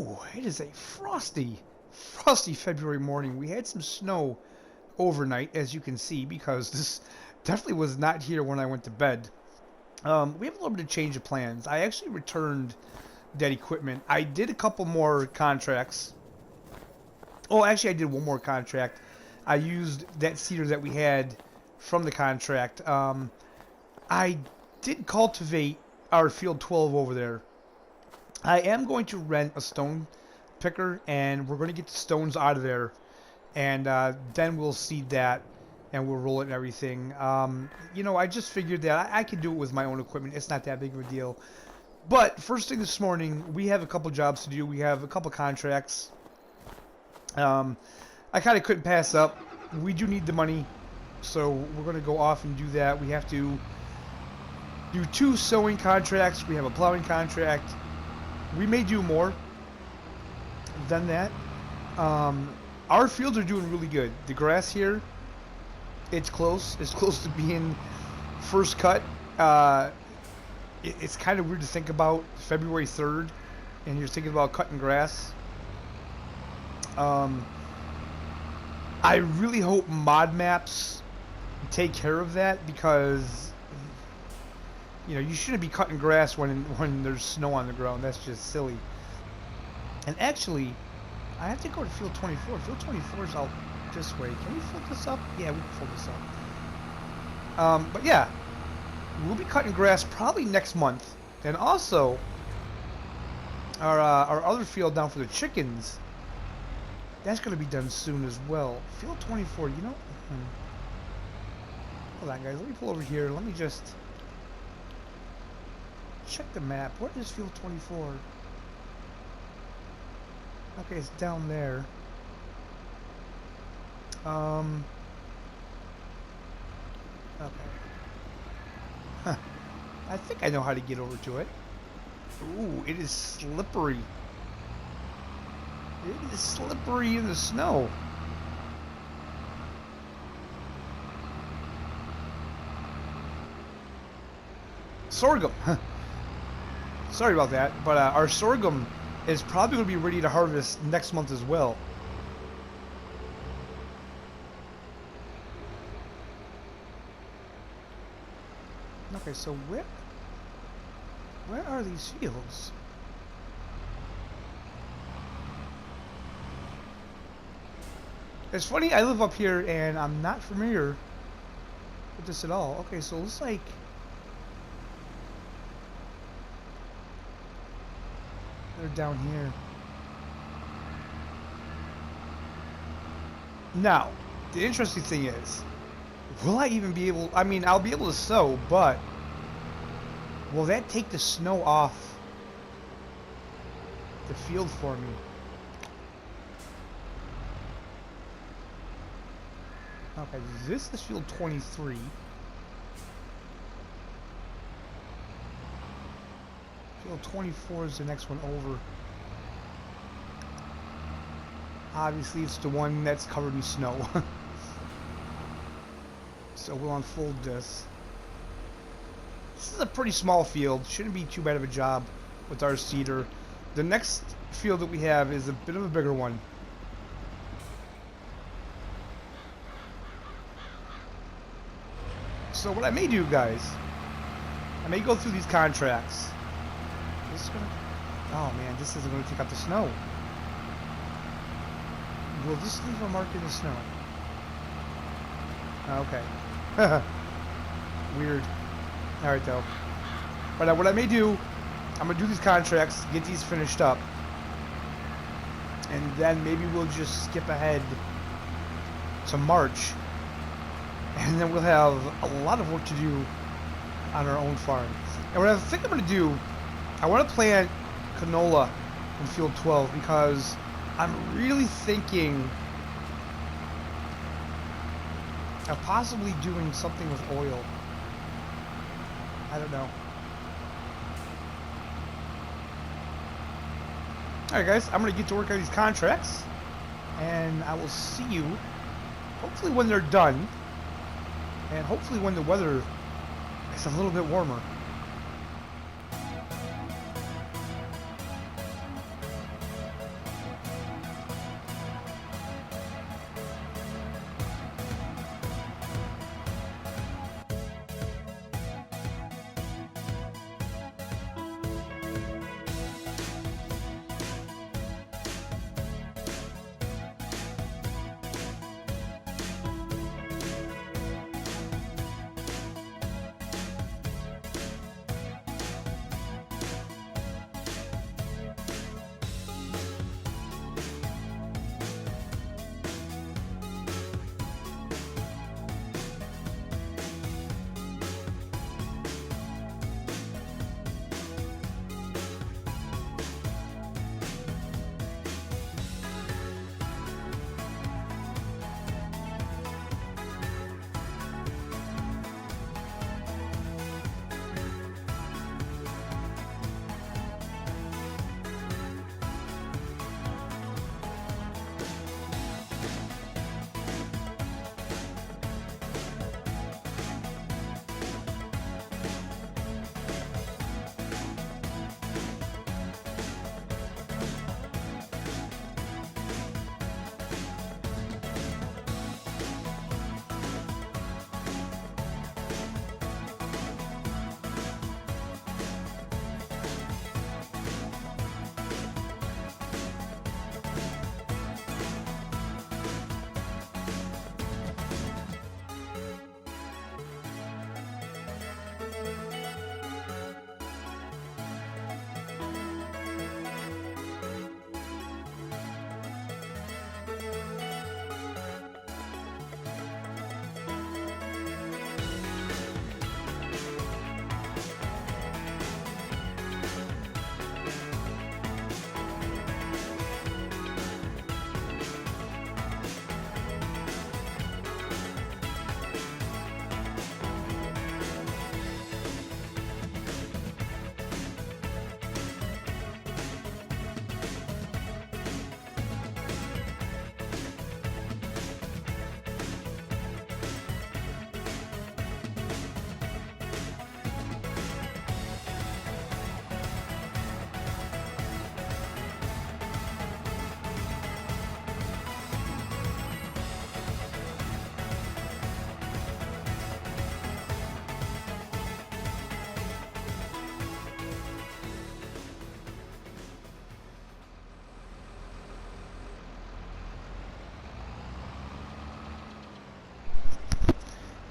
Ooh, it is a frosty February morning. We had some snow overnight, as you can see, because this definitely was not here when I went to bed. We have a little bit of change of plans. I actually returned that equipment. I did a couple more contracts. Oh, actually, I did one more contract. I used that seeder that we had from the contract. I did cultivate our field 12 over there. I am going to rent a stone picker, and we're going to get the stones out of there, and then we'll seed that, and we'll roll it and everything. I just figured that I could do it with my own equipment. It's not that big of a deal. But first thing this morning, we have a couple jobs to do. We have a couple contracts. I kind of couldn't pass up. We do need the money, so we're going to go off and do that. We have to do 2 sowing contracts. We have a plowing contract. We may do more than that. Our fields are doing really good. The grass here, it's close. It's close to being first cut. It's kind of weird to think about February 3rd, and you're thinking about cutting grass. I really hope mod maps take care of that, because you shouldn't be cutting grass when there's snow on the ground. That's just silly. And actually, I have to go to field 24. Field 24 is out this way. Can we fill this up? Yeah, we can fill this up. But yeah, we'll be cutting grass probably next month. And also, our other field down for the chickens, that's going to be done soon as well. Field 24, Hold on, guys. Let me pull over here. Let me just check the map. What is field 24? Okay, it's down there. Okay. Huh. I think I know how to get over to it. Ooh, it is slippery. It is slippery in the snow. Sorghum. Sorry about that, but our sorghum is probably going to be ready to harvest next month as well. Okay, so where are these fields? It's funny, I live up here and I'm not familiar with this at all. Okay, so it looks like they're down here. Now, the interesting thing is, will I even be able, I'll be able to sow, but will that take the snow off the field for me? Okay, this is field 23. Field 24 is the next one over. Obviously, it's the one that's covered in snow. So we'll unfold this. This is a pretty small field. Shouldn't be too bad of a job with our seeder. The next field that we have is a bit of a bigger one. So what I may do, guys, I may go through these contracts. This is gonna, oh man, this isn't going to take out the snow. Will this leave a mark in the snow? Okay. Weird. Alright though. But what I may do, I'm going to do these contracts, get these finished up. And then maybe we'll just skip ahead to March. And then we'll have a lot of work to do on our own farm. And what I think I'm going to do, I want to plant canola in field 12 because I'm really thinking of possibly doing something with oil. I don't know. Alright guys, I'm going to get to work on these contracts. And I will see you hopefully when they're done. And hopefully when the weather is a little bit warmer.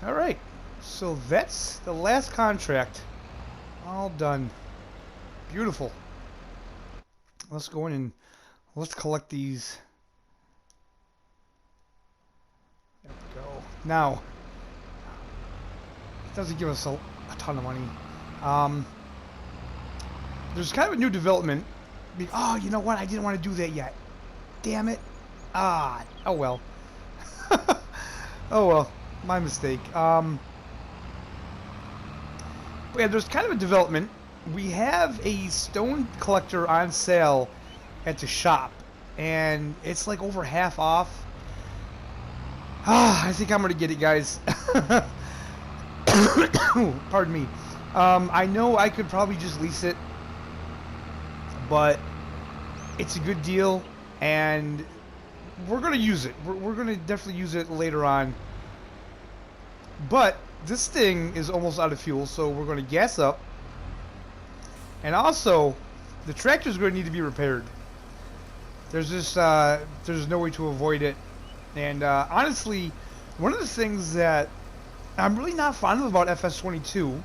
All right, so that's the last contract. All done. Beautiful. Let's go in and let's collect these. There we go. Now, it doesn't give us a ton of money. There's kind of a new development. Oh, you know what? I didn't want to do that yet. Damn it. Ah, oh well. Oh well, my mistake. But yeah, there's kind of a development. We have a stone collector on sale at the shop, and it's like over half off. Ah, I think I'm gonna get it, guys. Pardon me. I know I could probably just lease it, but it's a good deal, and we're gonna use it. We're gonna definitely use it later on. But this thing is almost out of fuel, so we're gonna gas up. And also, the tractor's gonna need to be repaired. There's just there's no way to avoid it. And honestly, one of the things that I'm really not fond of about FS22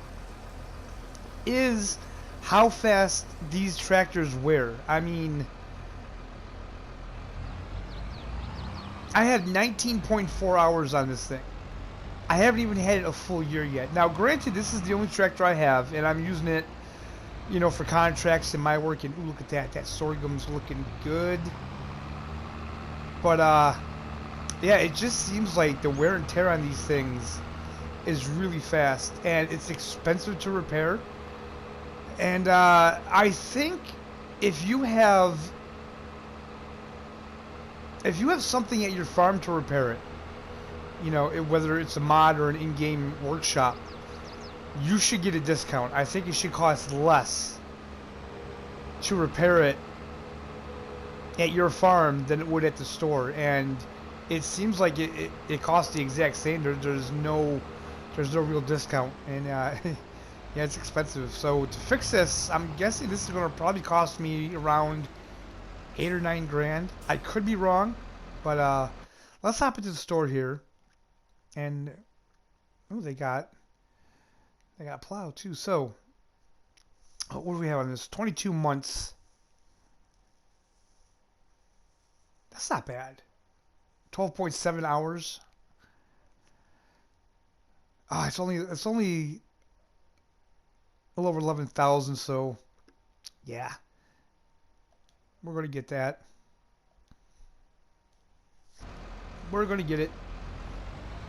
is how fast these tractors wear. I mean, I had 19.4 hours on this thing. I haven't even had it a full year yet. Now, granted, this is the only tractor I have, and I'm using it, you know, for contracts and my work. And ooh, look at that. That sorghum's looking good. But, yeah, it just seems like the wear and tear on these things is really fast, and it's expensive to repair. And I think if you have something at your farm to repair it, you know, whether it's a mod or an in-game workshop, you should get a discount. I think it should cost less to repair it at your farm than it would at the store. And it seems like it costs the exact same. There's no real discount, and yeah, it's expensive. So to fix this, I'm guessing this is going to probably cost me around 8 or 9 grand. I could be wrong, but let's hop into the store here. And oh, they got plow too. So what do we have on this? 22 months. That's not bad. 12.7 hours. Ah, it's only a little over 11,000. So yeah, we're gonna get that. We're gonna get it.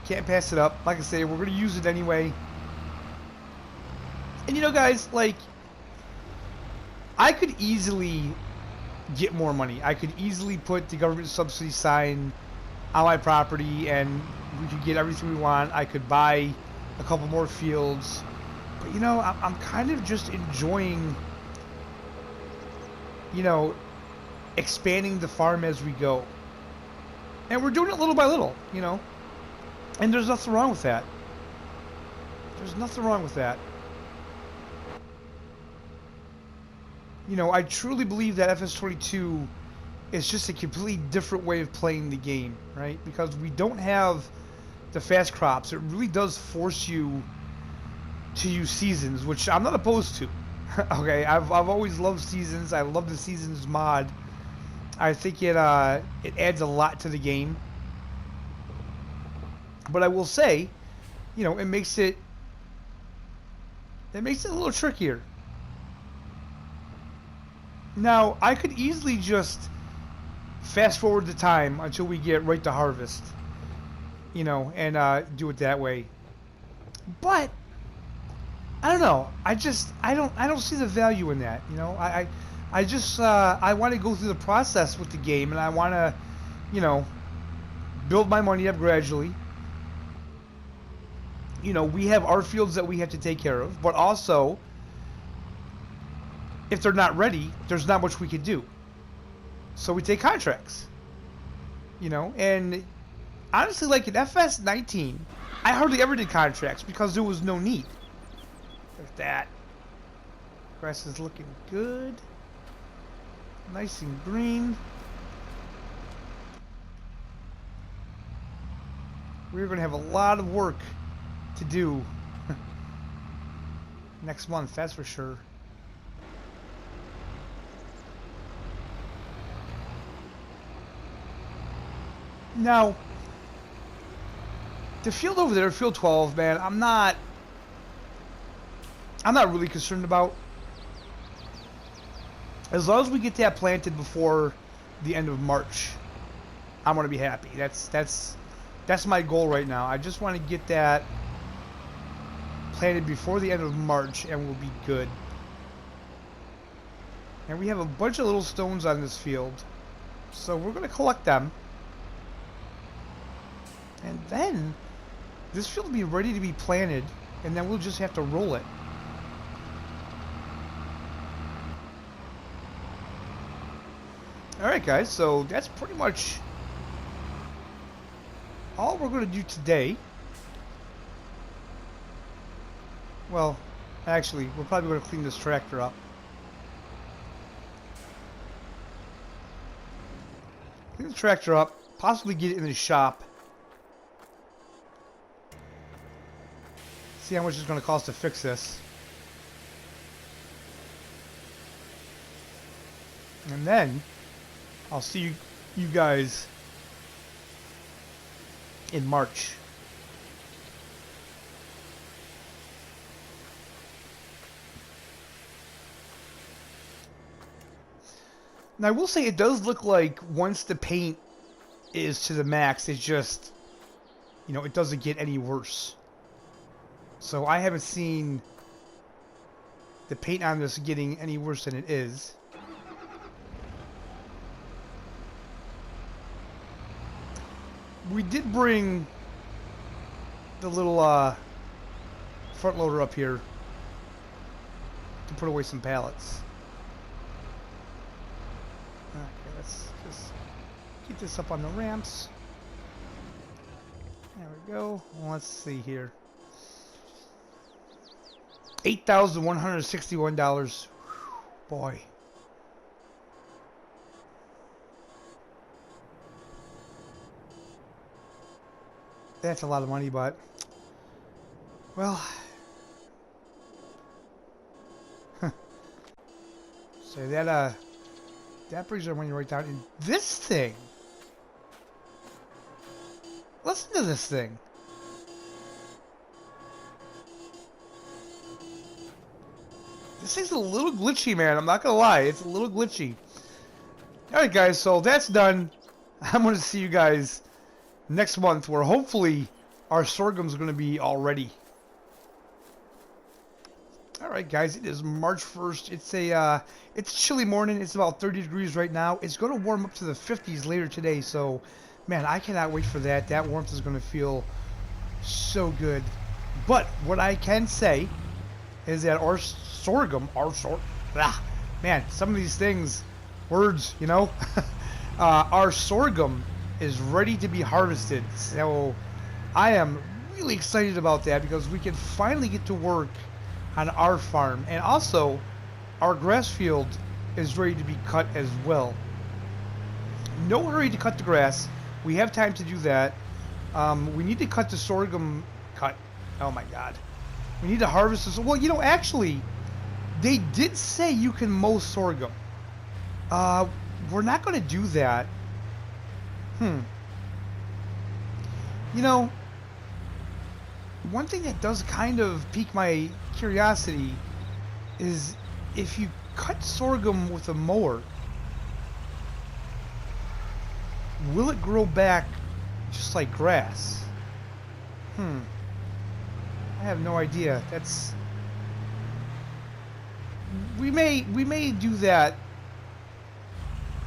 Can't pass it up. Like I say, we're gonna use it anyway. And you know, guys, like, I could easily get more money. I could easily put the government subsidy sign on my property, and we could get everything we want. I could buy a couple more fields. But you know, I'm kind of just enjoying, you know, expanding the farm as we go. And we're doing it little by little, you know. And there's nothing wrong with that. There's nothing wrong with that. You know, I truly believe that FS22 is just a completely different way of playing the game, right? Because we don't have the fast crops. It really does force you to use seasons, which I'm not opposed to. Okay, I've always loved seasons. I love the seasons mod. I think it adds a lot to the game. But I will say, you know, it makes it a little trickier. Now, I could easily just fast forward the time until we get right to harvest, you know, and do it that way. But I don't know. I don't see the value in that. You know, I just I want to go through the process with the game, and I want to, you know, build my money up gradually. You know, we have our fields that we have to take care of, but also, if they're not ready, there's not much we can do. So we take contracts. You know, and honestly, like in FS19, I hardly ever did contracts because there was no need. Look at that. Grass is looking good. Nice and green. We're going to have a lot of work to do next month, that's for sure. Now, the field over there, field 12, man, I'm not really concerned about. As long as we get that planted before the end of March, I'm gonna be happy. That's my goal right now. I just want to get that planted before the end of March, and we'll be good. And we have a bunch of little stones on this field, so we're gonna collect them. And then this field will be ready to be planted, and then we'll just have to roll it. Alright guys, so that's pretty much all we're going to do today. Well, actually, we're probably going to clean this tractor up. Clean the tractor up, possibly get it in the shop. See how much it's going to cost to fix this. And then I'll see you guys in March. Now I will say it does look like once the paint is to the max, it just, you know, it doesn't get any worse. So I haven't seen the paint on this getting any worse than it is. We did bring the little front loader up here to put away some pallets. Okay, let's just get this up on the ramps. There we go. Let's see here. $8,161. Boy. That's a lot of money, but well, so that brings our money right down. And this thing, listen to this thing. This thing's a little glitchy, man. I'm not gonna lie, it's a little glitchy. All right, guys, so that's done. I'm gonna see you guys next month, where hopefully our sorghum's going to be all ready. Alright guys, it is March 1st. It's a chilly morning. It's about 30 degrees right now. It's going to warm up to the 50s later today, so man, I cannot wait for that. That warmth is going to feel so good. But what I can say is that our sorghum, man, some of these things, words, you know, our sorghum is ready to be harvested. So I am really excited about that because we can finally get to work on our farm, and also our grass field is ready to be cut as well. No hurry to cut the grass. We have time to do that. We need to cut the sorghum. Oh my god. We need to harvest this. Well, you know, actually, they did say you can mow sorghum. We're not going to do that. You know, one thing that does kind of pique my curiosity is if you cut sorghum with a mower, will it grow back just like grass? I have no idea. We may do that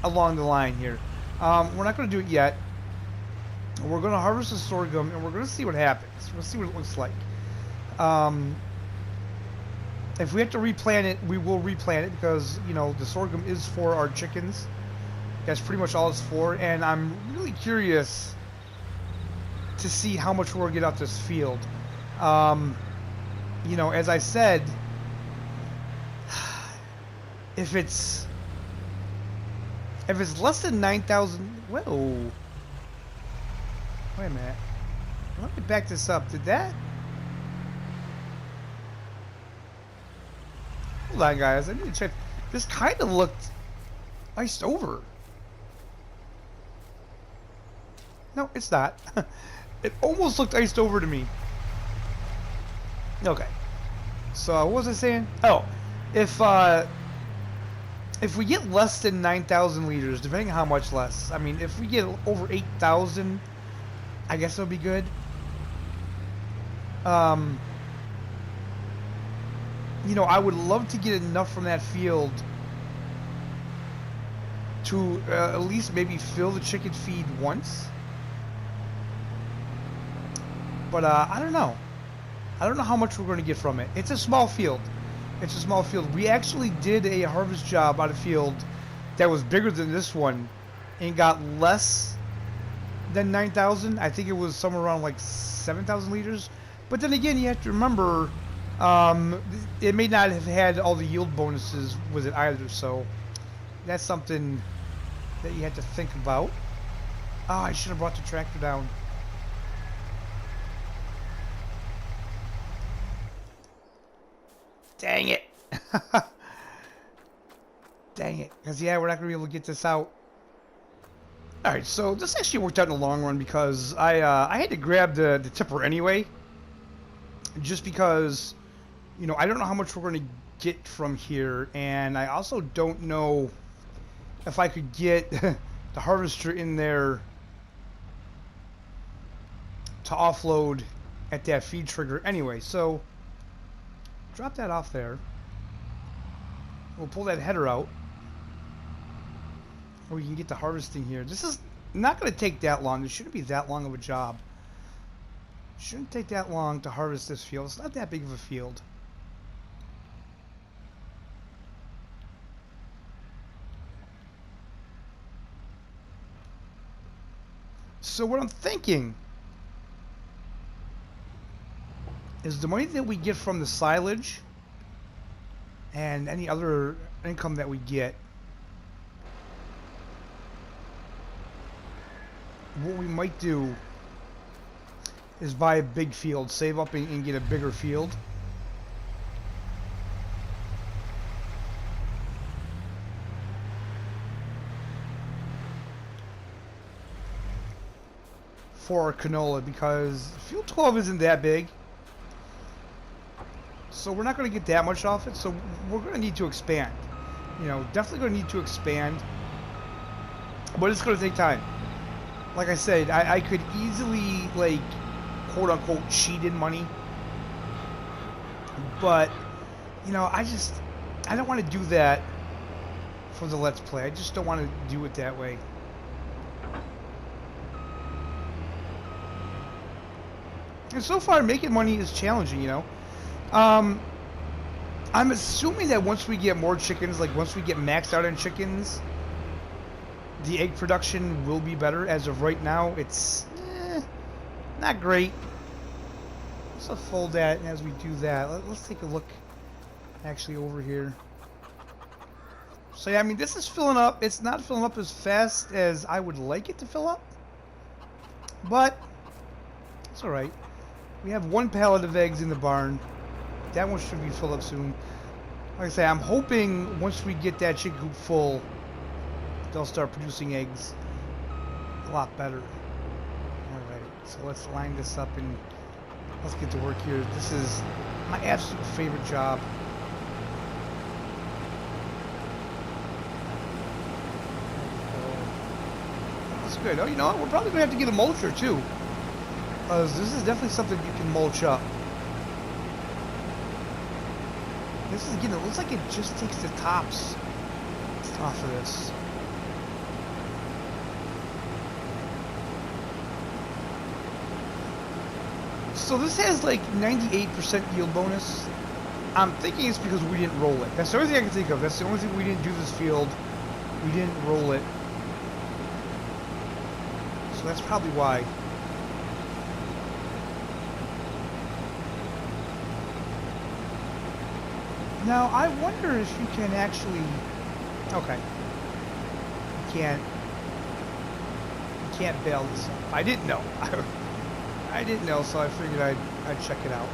along the line here. We're not going to do it yet. We're going to harvest the sorghum, and we're going to see what happens. We'll see what it looks like. If we have to replant it, we will replant it because, you know, the sorghum is for our chickens. That's pretty much all it's for, and I'm really curious to see how much we'll get out this field. You know, as I said, if it's less than 9,000, whoa. Wait a minute. Let me back this up. Did that Hold on, guys. I need to check. This kind of looked iced over. No, it's not. It almost looked iced over to me. Okay. So what was I saying? Oh, if we get less than 9,000 liters, depending on how much less. I mean, if we get over 8,000, I guess it'll be good. You know, I would love to get enough from that field to at least maybe fill the chicken feed once. But I don't know. I don't know how much we're going to get from it. It's a small field. It's a small field. We actually did a harvest job on a field that was bigger than this one and got less than 9,000. I think it was somewhere around like 7,000 liters. But then again, you have to remember, it may not have had all the yield bonuses with it either. So that's something that you have to think about. Oh, I should have brought the tractor down. Dang it. Dang it. Because, yeah, we're not going to be able to get this out. Alright, so this actually worked out in the long run because I had to grab the tipper anyway. Just because, you know, I don't know how much we're going to get from here. And I also don't know if I could get the harvester in there to offload at that feed trigger anyway. So drop that off there. We'll pull that header out. We can get the harvesting here. This is not going to take that long. It shouldn't be that long of a job. Shouldn't take that long to harvest this field. It's not that big of a field. So what I'm thinking is the money that we get from the silage and any other income that we get, what we might do is buy a big field, save up and get a bigger field. For our canola, because field 12 isn't that big. So we're not going to get that much off it, so we're going to need to expand. You know, definitely going to need to expand. But it's going to take time. Like I said, I could easily, like, quote-unquote, cheat in money. But, you know, I don't want to do that for the Let's Play. I just don't want to do it that way. And so far, making money is challenging, you know. I'm assuming that once we get more chickens, like once we get maxed out on chickens, the egg production will be better. As of right now, it's not great. Let's fold that, and as we do that, let's take a look actually over here. So yeah, I mean, this is filling up. It's not filling up as fast as I would like it to fill up, but it's alright. We have one pallet of eggs in the barn. That one should be filled up soon. Like I say, I'm hoping once we get that chicken coop full, they'll start producing eggs a lot better. Alright, so let's line this up and let's get to work here. This is my absolute favorite job. That's good. Oh, you know what? We're probably going to have to get a mulcher too. Because this is definitely something you can mulch up. This is, again, it looks like it just takes the tops off of this. So this has like 98% yield bonus. I'm thinking it's because we didn't roll it. That's the only thing I can think of. That's the only thing we didn't do this field. We didn't roll it. So that's probably why. Now, I wonder if you can actually... Okay. You can't bail this up. I didn't know. I didn't know, so I figured I'd check it out.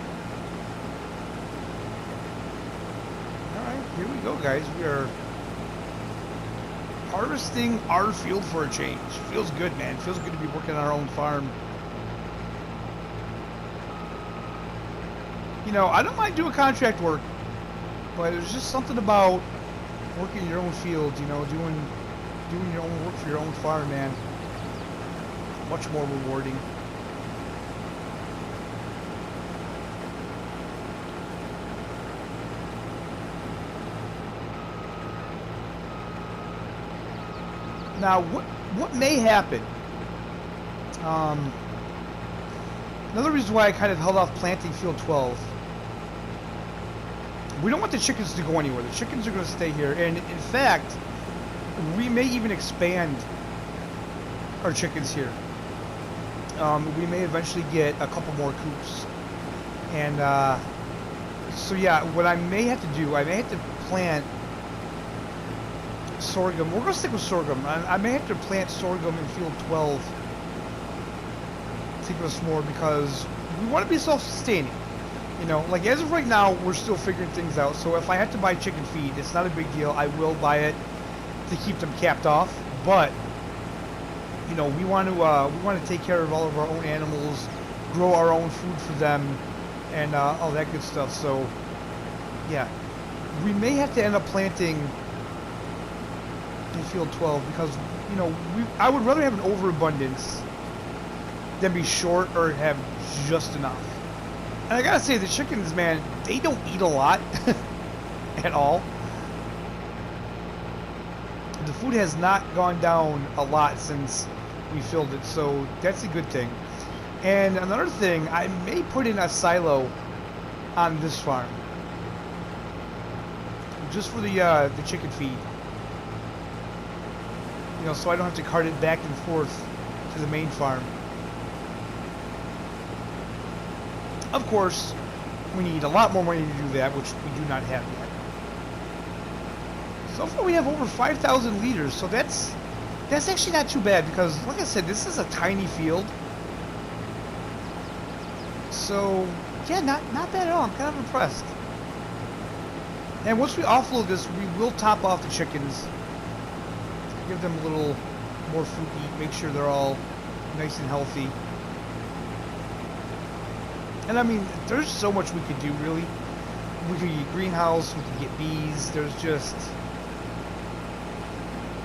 Alright. here we go, guys. We are harvesting our field for a change. Feels good, man. Feels good to be working on our own farm. You know, I don't mind doing contract work, but there's just something about working your own field, you know, doing your own work for your own farm, man. Much more rewarding. Now, what may happen? Another reason why I kind of held off planting field 12. We don't want the chickens to go anywhere. The chickens are going to stay here, and in fact, we may even expand our chickens here. We may eventually get a couple more coops, and so yeah, what I may have to do, I may have to plant sorghum. We're going to stick with sorghum. I may have to plant sorghum in field 12 to give us more, because we want to be self-sustaining. You know, like as of right now, we're still figuring things out. So if I have to buy chicken feed, it's not a big deal. I will buy it to keep them capped off. But you know, we want to take care of all of our own animals, grow our own food for them, and all that good stuff. So yeah, we may have to end up planting in field 12, because you know, I would rather have an overabundance than be short or have just enough. And I gotta say, the chickens, man, they don't eat a lot at all. The food has not gone down a lot since we filled it, so that's a good thing. And another thing, I may put in a silo on this farm, just for the chicken feed. You know, so I don't have to cart it back and forth to the main farm. Of course, we need a lot more money to do that, which we do not have yet. So far we have over 5,000 liters, so that's actually not too bad, because like I said, this is a tiny field. So yeah, not bad at all. I'm kind of impressed. And once we offload this, we will top off the chickens, give them a little more food to eat, make sure they're all nice and healthy. And I mean, there's so much we could do, really. We could get greenhouse, we could get bees. There's just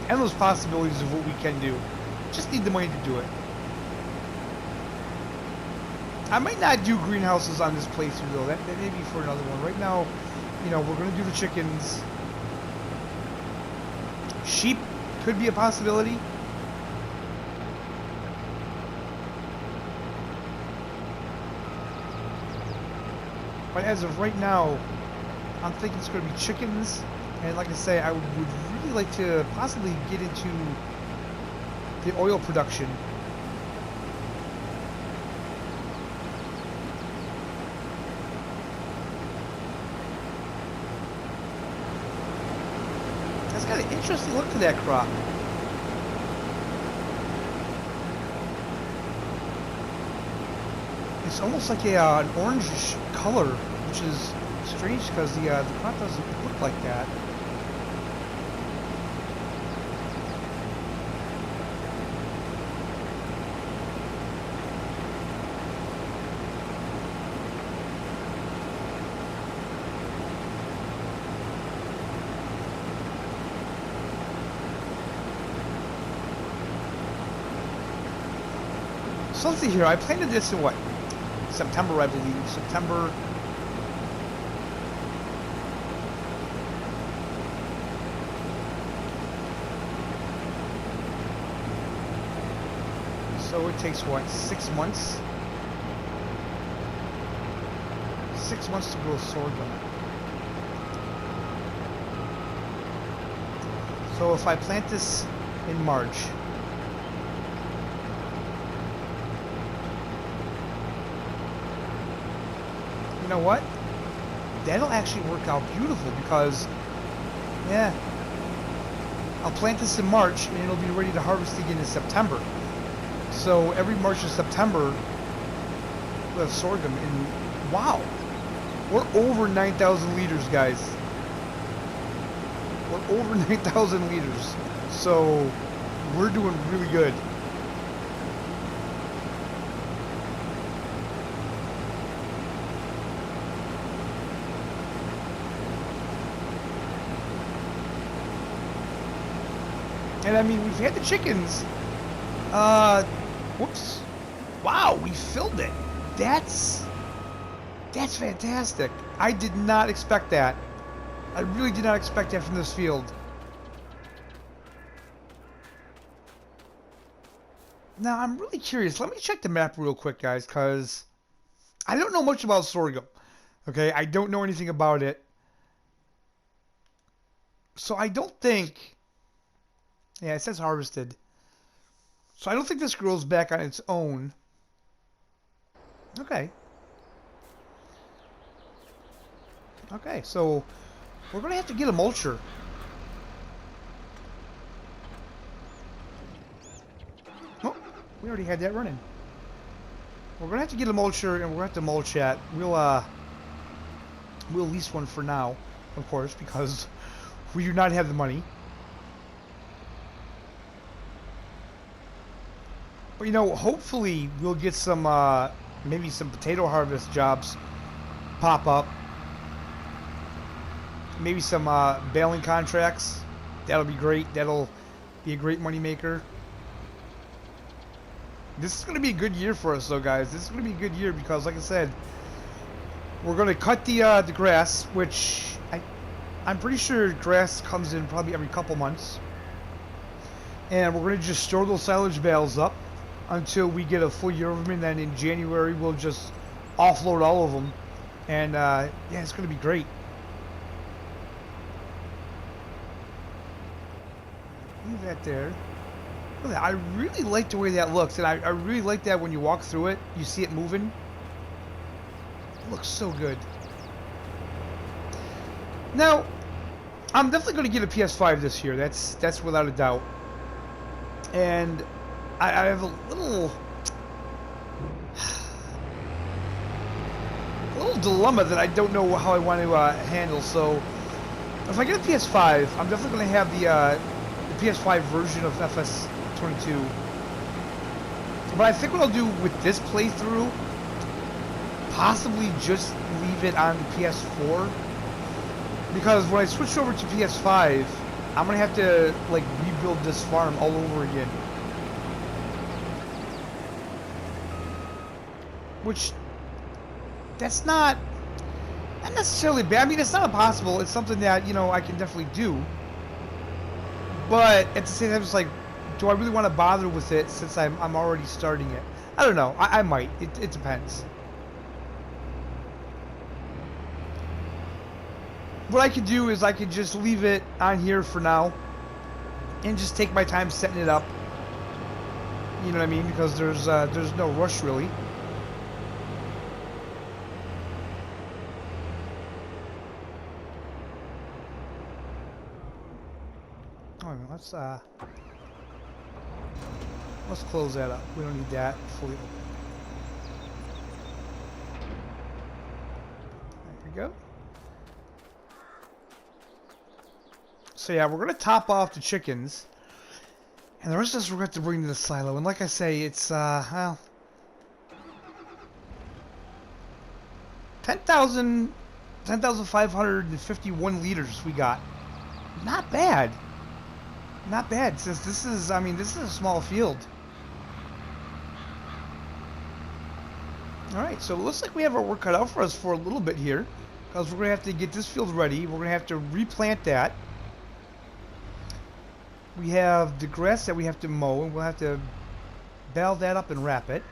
endless possibilities of what we can do. Just need the money to do it. I might not do greenhouses on this playthrough, though. That may be for another one. Right now, you know, we're going to do the chickens. Sheep could be a possibility. But as of right now, I'm thinking it's going to be chickens. And like I say, I would really like to possibly get into the oil production. That's got an interesting look to that crop. It's almost like an orangish color, which is strange because the crop doesn't look like that. So let's see here. I planted this in what? September, I believe. September. So it takes what? 6 months? 6 months to grow sorghum. So if I plant this in March, you know what? That'll actually work out beautiful, because, yeah, I'll plant this in March and it'll be ready to harvest again in September. So every March and September, we'll have sorghum, and wow, we're over 9,000 liters, guys. We're over 9,000 liters. So we're doing really good. And I mean, we've had the chickens. Whoops. Wow, we filled it. That's fantastic. I did not expect that. I really did not expect that from this field. Now, I'm really curious. Let me check the map real quick, guys, because I don't know much about sorghum. Okay, I don't know anything about it. So I don't think... Yeah, it says harvested. So I don't think this grows back on its own. Okay. Okay, so we're going to have to get a mulcher. Oh, we already had that running. We're going to have to get a mulcher, and we're going to have to mulch that. We'll lease one for now, of course, because we do not have the money. But, you know, hopefully we'll get some, maybe some potato harvest jobs pop up. Maybe some baling contracts. That'll be great. That'll be a great moneymaker. This is going to be a good year for us, though, guys. This is going to be a good year because, like I said, we're going to cut the grass, which I'm pretty sure grass comes in probably every couple months. And we're going to just store those silage bales up until we get a full year of them. And then in January, we'll just offload all of them. And, yeah, it's going to be great. Leave that there. Look at that. I really like the way that looks, and I really like that when you walk through it, you see it moving. It looks so good. Now, I'm definitely going to get a PS5 this year. That's without a doubt. And I have a little dilemma that I don't know how I want to handle. So, if I get a PS5, I'm definitely going to have the PS5 version of FS22. But I think what I'll do with this playthrough, possibly just leave it on the PS4. Because when I switch over to PS5, I'm going to have to, like, rebuild this farm all over again. Which, that's not necessarily bad. I mean, it's not impossible. It's something that, you know, I can definitely do. But at the same time, it's like, do I really want to bother with it since I'm already starting it? I don't know. I might. It depends. What I could do is I could just leave it on here for now and just take my time setting it up. You know what I mean? Because there's no rush really. Let's close that up. We don't need that fully open. There we go. So yeah, we're gonna top off the chickens, and the rest of this we're going to have to bring to the silo. And like I say, it's well, 10,551 liters we got. Not bad. Not bad, since this is, I mean, this is a small field. Alright, so it looks like we have our work cut out for us for a little bit here. Because we're going to have to get this field ready. We're going to have to replant that. We have the grass that we have to mow, and we'll have to bale that up and wrap it.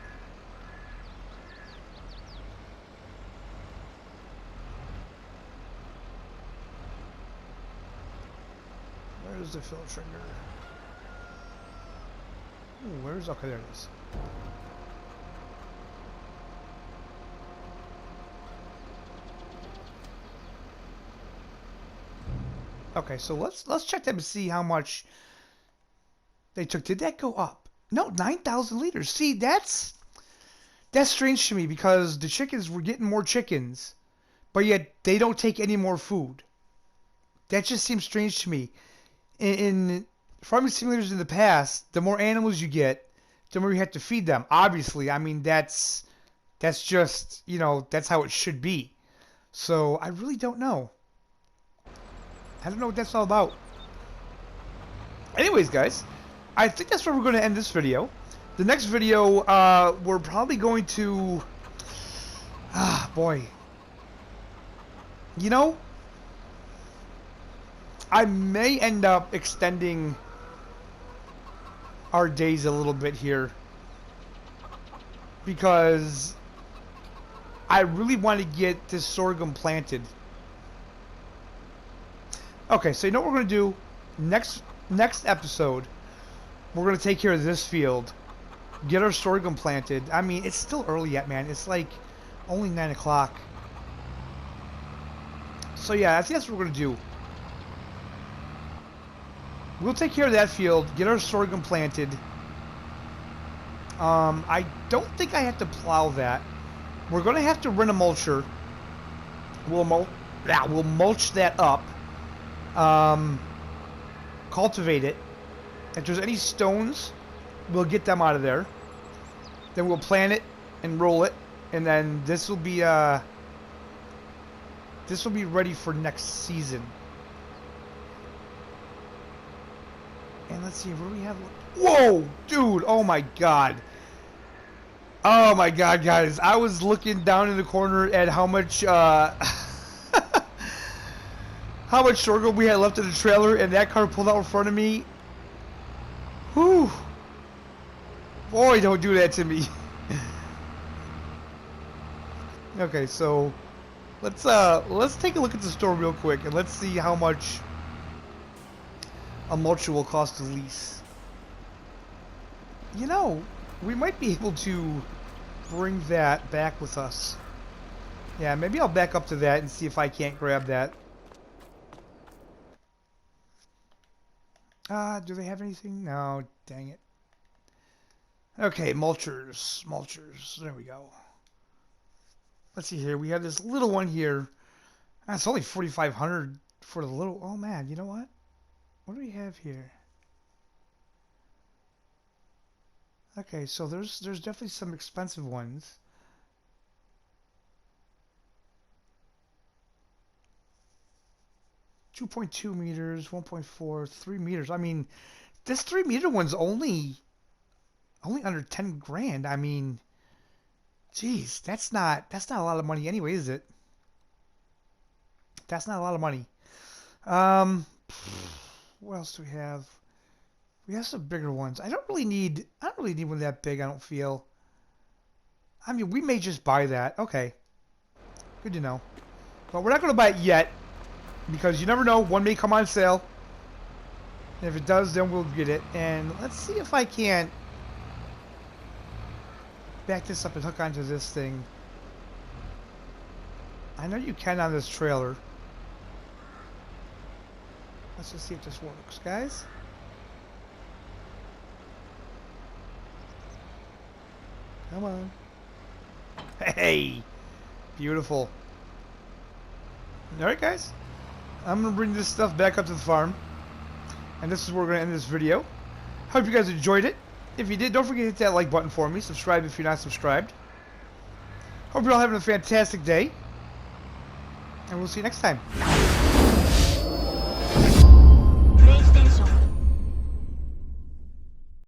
Where's the fill trigger? Ooh, where's... okay, there it is. Okay, so let's check them and see how much they took. Did that go up? No, 9,000 liters. See, that's strange to me because the chickens were getting more chickens, but yet they don't take any more food. That just seems strange to me. In farming simulators in the past, the more animals you get, the more you have to feed them. Obviously, I mean that's just, you know, that's how it should be. So I really don't know. I don't know what that's all about. Anyways, guys, I think that's where we're going to end this video. The next video, we're probably going to... Ah, boy. You know, I may end up extending our days a little bit here. Because I really want to get this sorghum planted. Okay, so you know what we're going to do? Next episode, we're going to take care of this field. Get our sorghum planted. I mean, it's still early yet, man. It's like only 9 o'clock. So yeah, I think that's what we're going to do. We'll take care of that field. Get our sorghum planted. I don't think I have to plow that. We're going to have to rent a mulcher. We'll mulch that up. Cultivate it. If there's any stones, we'll get them out of there. Then we'll plant it and roll it, and then this will be ready for next season. And let's see, what do we have? Whoa, dude! Oh my god! Oh my god, guys! I was looking down in the corner at how much how much sorghum we had left in the trailer, and that car pulled out in front of me. Whew! Boy, don't do that to me. Okay, so let's take a look at the store real quick, and let's see how much a mulcher will cost to lease. You know, we might be able to bring that back with us. Yeah, maybe I'll back up to that and see if I can't grab that. Do they have anything? No, dang it. Okay, mulchers. There we go. Let's see here. We have this little one here. It's only 4,500 for the little... Oh, man, you know what? What do we have here? Okay, so there's definitely some expensive ones. .2 meters, 1.4, 3 meters. I mean, this 3-meter one's only under 10 grand. I mean, geez, that's not a lot of money anyway, is it? That's not a lot of money. What else do we have? We have some bigger ones. I don't really need one that big, I don't feel. I mean, we may just buy that. Okay. Good to know. But we're not going to buy it yet, because you never know, one may come on sale. And if it does, then we'll get it. And let's see if I can't back this up and hook onto this thing. I know you can on this trailer. Let's just see if this works, guys. Come on. Hey! Beautiful. Alright, guys. I'm going to bring this stuff back up to the farm. And this is where we're going to end this video. Hope you guys enjoyed it. If you did, don't forget to hit that like button for me. Subscribe if you're not subscribed. Hope you're all having a fantastic day. And we'll see you next time.